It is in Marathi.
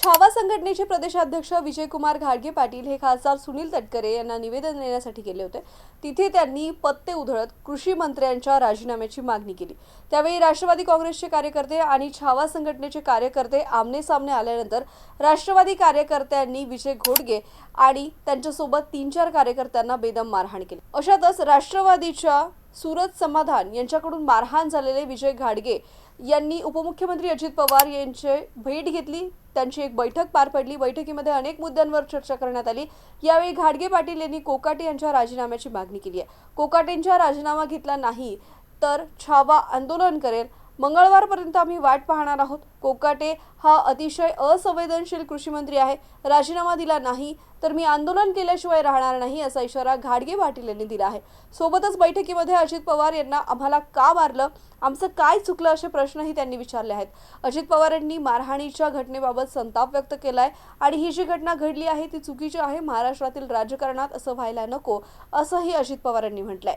छावा संघटनेचे प्रदेशाध्यक्ष विजयकुमार घाडगे पाटील हे खासदार सुनील तटकरे यांना निवेदन देण्यासाठी गेले होते। तिथे त्यांनी पत्ते उधळत कृषी मंत्र्यांच्या राजीनाम्याची मागणी केली। त्यावेळी राष्ट्रवादी काँग्रेसचे कार्यकर्ते आणि छावा संघटनेचे कार्यकर्ते आमने सामने आल्यानंतर राष्ट्रवादी कार्यकर्त्यांनी विजय घोडगे आणि त्यांच्यासोबत 3-4 कार्यकर्त्यांना बेदम मारहाण केली। अशातच राष्ट्रवादीच्या सूरज समाधान यांच्याकडून मारहाण झालेले विजय घाडगे यांनी उपमुख्यमंत्री अजित पवार यांची भेट घेतली। त्यांची एक बैठक पार पडली। बैठकीमध्ये अनेक मुद्द्यांवर चर्चा करण्यात आली। यावेळी घाडगे पाटील यांनी कोकाटे यांच्या राजीनाम्याची मागणी केली आहे। कोकाटेंचा राजीनामा घेतला नाही तर छावा आंदोलन करेल। मंगळवारपर्यंत आम्ही वाट पाहणार आहोत। कोकाटे हा अतिशय असंवेदनशील कृषी मंत्री आहे। राजीनामा दिला नाही तर मी आंदोलन केल्याशिवाय राहणार नाही असा इशारा घाडगे पाटील यांनी दिला आहे। सोबतच बैठकीमध्ये अजित पवार यांना आम्हाला का मारलं, आमचं काय चुकलं असे प्रश्नही त्यांनी विचारले आहेत। अजित पवार यांनी मारहाणीच्या घटनेबाबत संताप व्यक्त केलाय आणि ही जी घटना घडली आहे ती चुकीची आहे। महाराष्ट्रातील राजकारणात असं व्हायला नको असंही अजित पवार यांनी म्हटलंय।